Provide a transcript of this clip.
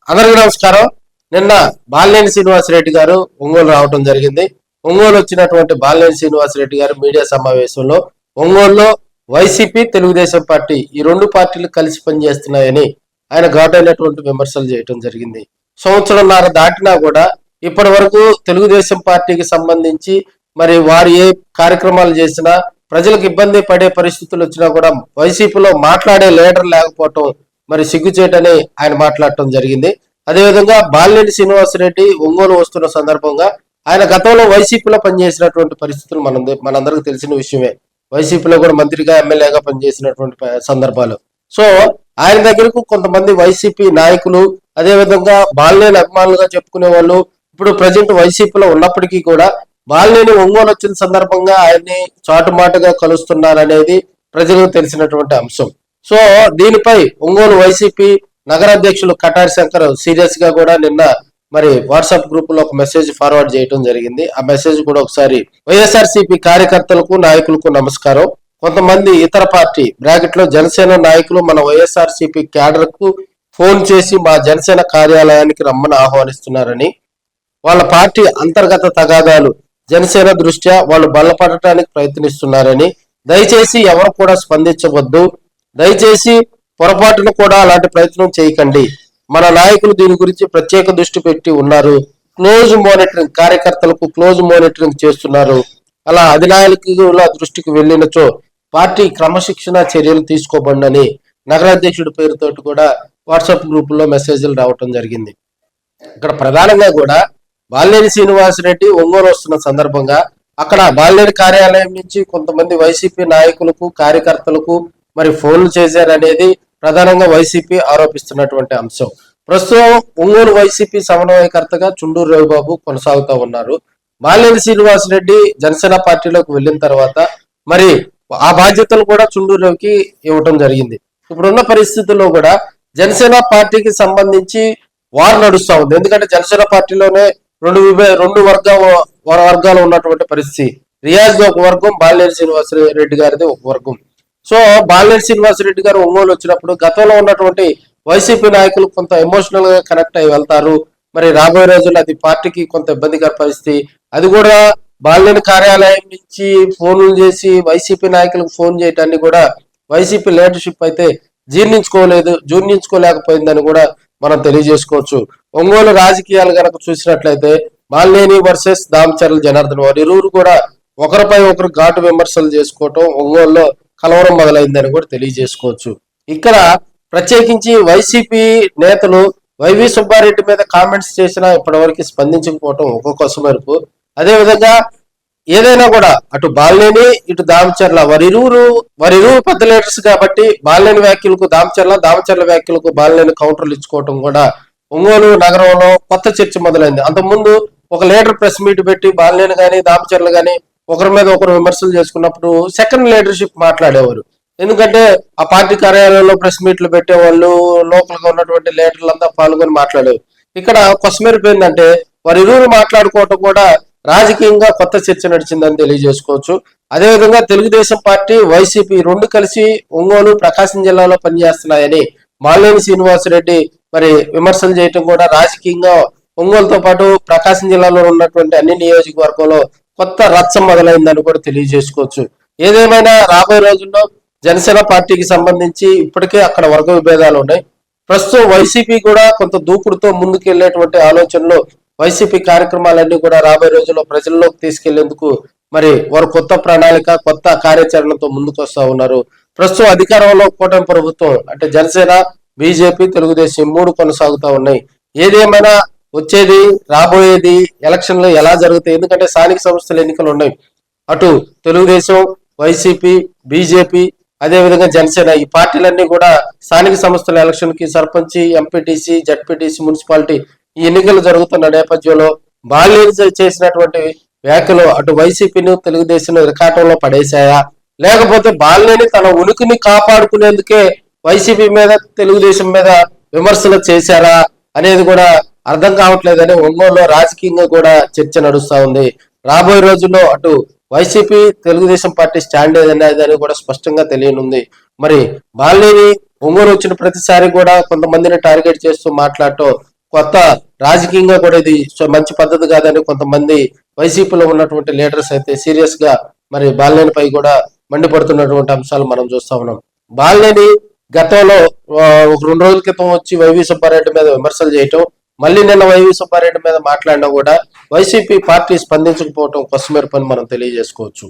అందరికీ నమస్కారం. నిన్న బాలినేని శ్రీనివాసరెడ్డి గారు ఒంగోలు రావడం జరిగింది. ఒంగోలు వచ్చినటువంటి బాలినేని శ్రీనివాసరెడ్డి గారు మీడియా సమావేశంలో ఒంగోలులో వైసీపీ తెలుగుదేశం పార్టీ ఈ రెండు పార్టీలు కలిసి పనిచేస్తున్నాయని ఆయన ఘాటైనటువంటి విమర్శలు చేయడం జరిగింది. సంవత్సరంన్నర దాటినా కూడా ఇప్పటి వరకు తెలుగుదేశం పార్టీకి సంబంధించి మరి వారు ఏ కార్యక్రమాలు చేసినా ప్రజలకు ఇబ్బంది పడే పరిస్థితులు వచ్చినా కూడా వైసీపీలో మాట్లాడే లీడర్ లేకపోవటం మరి సిగ్గుచేటని ఆయన మాట్లాడటం జరిగింది. అదేవిధంగా బాలినేని శ్రీనివాసరెడ్డి ఒంగోలు వస్తున్న సందర్భంగా ఆయన గతంలో వైసీపీలో పనిచేసినటువంటి పరిస్థితులు మనందరికి తెలిసిన విషయమే. వైసీపీలో కూడా మంత్రిగా ఎమ్మెల్యేగా పనిచేసినటువంటి సందర్భాలు. సో ఆయన దగ్గరకు కొంతమంది వైసీపీ నాయకులు, అదేవిధంగా బాలినేని అభిమానులుగా చెప్పుకునే వాళ్ళు ఇప్పుడు ప్రజెంట్ వైసీపీలో ఉన్నప్పటికీ కూడా బాలినేని ఒంగోలు వచ్చిన సందర్భంగా ఆయన్ని చాటుమాటుగా కలుస్తున్నారనేది ప్రజలకు తెలిసినటువంటి అంశం. సో దీనిపై ఒంగోలు వైసీపీ నగర అధ్యక్షులు కటారి శంకర్ సీరియస్ గా కూడా నిన్న మరి వాట్సాప్ గ్రూప్ లో ఒక మెసేజ్ ఫార్వర్డ్ చేయడం జరిగింది. ఆ మెసేజ్ కూడా ఒకసారి వైఎస్ఆర్సీపీ కార్యకర్తలకు నాయకులకు నమస్కారం. కొంతమంది ఇతర పార్టీ బ్రాకెట్ లో జనసేన నాయకులు మన వైఎస్ఆర్సీపీ క్యాడర్ కు ఫోన్ చేసి మా జనసేన కార్యాలయానికి రమ్మని ఆహ్వానిస్తున్నారని, వాళ్ళ పార్టీ అంతర్గత తగాదాలు జనసేన దృష్ట్యా వాళ్ళు బలపడటానికి ప్రయత్నిస్తున్నారని, దయచేసి ఎవరు కూడా స్పందించవద్దు, దయచేసి పొరపాటును కూడా అలాంటి ప్రయత్నం చేయకండి, మన నాయకులు దీని గురించి ప్రత్యేక దృష్టి పెట్టి ఉన్నారు, క్లోజ్ మానిటరింగ్ కార్యకర్తలకు క్లోజ్ మానిటరింగ్ చేస్తున్నారు, అలా అధినాయకుల దృష్టికి వెళ్ళినచో పార్టీ క్రమశిక్షణ చర్యలు తీసుకోబడినని నగరాధ్యక్షుడి పేరుతోటి కూడా వాట్సాప్ గ్రూప్ లో మెసేజ్లు రావటం జరిగింది. ఇక్కడ ప్రధానంగా కూడా బాలినేని శ్రీనివాసరెడ్డి ఒంగోలు వస్తున్న సందర్భంగా అక్కడ బాలినేని కార్యాలయం నుంచి కొంతమంది వైసీపీ నాయకులకు కార్యకర్తలకు మరి ఫోన్లు చేశారనేది ప్రధానంగా వైసీపీ ఆరోపిస్తున్నటువంటి అంశం. ప్రస్తుతం ఒంగోలు వైసీపీ సమన్వయకర్తగా చుండూరు రవిబాబు కొనసాగుతూ ఉన్నారు. బాలినేని శ్రీనివాసరెడ్డి జనసేన పార్టీలోకి వెళ్ళిన తర్వాత మరి ఆ బాధ్యతలు కూడా చుండూరు రవికి ఇవ్వటం జరిగింది. ఇప్పుడున్న పరిస్థితుల్లో కూడా జనసేన పార్టీకి సంబంధించి వారు నడుస్తూ ఉంది. ఎందుకంటే జనసేన పార్టీలోనే రెండు వర్గాలు ఉన్నటువంటి పరిస్థితి. రియాజ్ ఒక వర్గం, బాలినేని శ్రీనివాసరెడ్డి గారిది ఒక వర్గం. సో బాలినేని శ్రీనివాసరెడ్డి గారు ఒంగోలు వచ్చినప్పుడు గతంలో ఉన్నటువంటి వైసీపీ నాయకులు కొంత ఎమోషనల్ గా కనెక్ట్ అయి వెళ్తారు. మరి రాబోయే రోజుల్లో అది పార్టీకి కొంత ఇబ్బందికర పరిస్థితి. అది కూడా బాలినేని కార్యాలయం నుంచి ఫోన్లు చేసి వైసీపీ నాయకులకు ఫోన్ చేయటాన్ని కూడా వైసీపీ లీడర్షిప్ అయితే జీర్ణించుకోలేకపోయిందని కూడా మనం తెలియజేసుకోవచ్చు. ఒంగోలు రాజకీయాలు కనుక చూసినట్లయితే బాలినేని వర్సెస్ దామచర్ల జనార్దన్ వారు ఇరువురు కూడా ఒకరిపై ఒకరు ఘాటు విమర్శలు చేసుకోవటం ఒంగోలులో కలవరం మొదలైందని కూడా తెలియజేసుకోవచ్చు. ఇక్కడ ప్రత్యేకించి వైసీపీ నేతలు వైవి సుబ్బారెడ్డి మీద కామెంట్స్ చేసినా ఇప్పటివరకు స్పందించకపోవటం ఒక్కొక్క మేరకు. అదేవిధంగా ఏదైనా కూడా అటు బాలినేని ఇటు దామచర్ల వారిరువురు పెద్ద లీడర్స్ కాబట్టి బాలినేని వ్యాఖ్యలకు దామచర్ల వ్యాఖ్యలకు బాలినేని కౌంటర్లు ఇచ్చుకోవటం కూడా ఒంగోలు నగరంలో కొత్త చర్చ మొదలైంది. అంతకుముందు ఒక లీడర్ ప్రెస్ మీట్ పెట్టి బాలినేని కానీ దామచర్ల కానీ ఒకరి మీద ఒకరు విమర్శలు చేసుకున్నప్పుడు సెకండ్ లీడర్షిప్ మాట్లాడేవారు. ఎందుకంటే ఆ పార్టీ కార్యాలయంలో ప్రెస్ మీట్లు పెట్టేవాళ్ళు, లోకల్ గా ఉన్నటువంటి లీడర్లంతా పాల్గొని మాట్లాడేవారు. ఇక్కడ కొసమెరుపు ఏంటంటే వారి ఇరువురు మాట్లాడుకోవటం కూడా రాజకీయంగా కొత్త చర్చ నడిచిందని తెలియజేసుకోవచ్చు. అదేవిధంగా తెలుగుదేశం పార్టీ వైసీపీ రెండు కలిసి ఒంగోలు ప్రకాశం జిల్లాలో పనిచేస్తున్నాయని బాలినేని శ్రీనివాసరెడ్డి మరి విమర్శలు చేయటం కూడా రాజకీయంగా ఒంగోలుతో పాటు ప్రకాశం జిల్లాలో ఉన్నటువంటి అన్ని నియోజకవర్గంలో కొత్త రచ్చ మొదలైందని కూడా తెలియజేసుకోవచ్చు. ఏదేమైనా రాబోయే రోజుల్లో జనసేన పార్టీకి సంబంధించి ఇప్పటికే అక్కడ వర్గ విభేదాలు ఉన్నాయి. ప్రస్తుతం వైసీపీ కూడా కొంత దూకుడుతో ముందుకు వెళ్ళేటువంటి ఆలోచనలో వైసీపీ కార్యక్రమాలన్నీ కూడా రాబోయే రోజుల్లో ప్రజల్లోకి తీసుకెళ్లేందుకు మరి వారు కొత్త ప్రణాళిక కొత్త కార్యాచరణతో ముందుకు వస్తూ ఉన్నారు. ప్రస్తుతం అధికారంలో కూటమి ప్రభుత్వం అంటే జనసేన, బీజేపీ, తెలుగుదేశం మూడు కొనసాగుతూ ఉన్నాయి. ఏదేమైనా వచ్చేది రాబోయేది ఎలక్షన్లు ఎలా జరుగుతాయి, ఎందుకంటే స్థానిక సంస్థల ఎన్నికలు ఉన్నాయి. అటు తెలుగుదేశం, వైసీపీ, బీజేపీ, అదేవిధంగా జనసేన ఈ పార్టీలన్నీ కూడా స్థానిక సంస్థల ఎలక్షన్ కి సర్పంచ్, ఎంపీటీసీ, జడ్పీటీసీ, మున్సిపాలిటీ ఈ ఎన్నికలు జరుగుతున్న నేపథ్యంలో బాలినేని చేసినటువంటి వ్యాఖ్యలు అటు వైసీపీని తెలుగుదేశం ఇరకాటంలో పడేశాయా, లేకపోతే బాలినేని తన ఉనికిని కాపాడుకునేందుకే వైసీపీ మీద తెలుగుదేశం మీద విమర్శలు చేశారా అనేది కూడా అర్థం కావట్లేదని ఒంగోలులో రాజకీయంగా కూడా చర్చ నడుస్తా ఉంది. రాబోయే రోజుల్లో అటు వైసీపీ తెలుగుదేశం పార్టీ స్టాండ్ ఏదనేది కూడా స్పష్టంగా తెలియనుంది. మరి బాలినేని ఒంగోలు వచ్చిన ప్రతిసారి కూడా కొంతమందిని టార్గెట్ చేస్తూ మాట్లాడటం కొత్త రాజకీయంగా కూడా ఇది మంచి పద్ధతి కాదని కొంతమంది వైసీపీలో ఉన్నటువంటి లీడర్స్ అయితే సీరియస్ గా మరి బాలినేనిపై కూడా మండిపడుతున్నటువంటి అంశాలు మనం చూస్తా ఉన్నాం. బాలినేని గతంలో ఒక 2 రోజుల క్రితం వచ్చి వైవి సుబ్బారెడ్డి మీద విమర్శలు చేయటం, మళ్ళీ నిన్న వైవి సుబ్బారెడ్డి మీద మాట్లాడినా కూడా వైసీపీ పార్టీ స్పందించకపోవటం కొసమెరుపని మనం తెలియజేసుకోవచ్చు.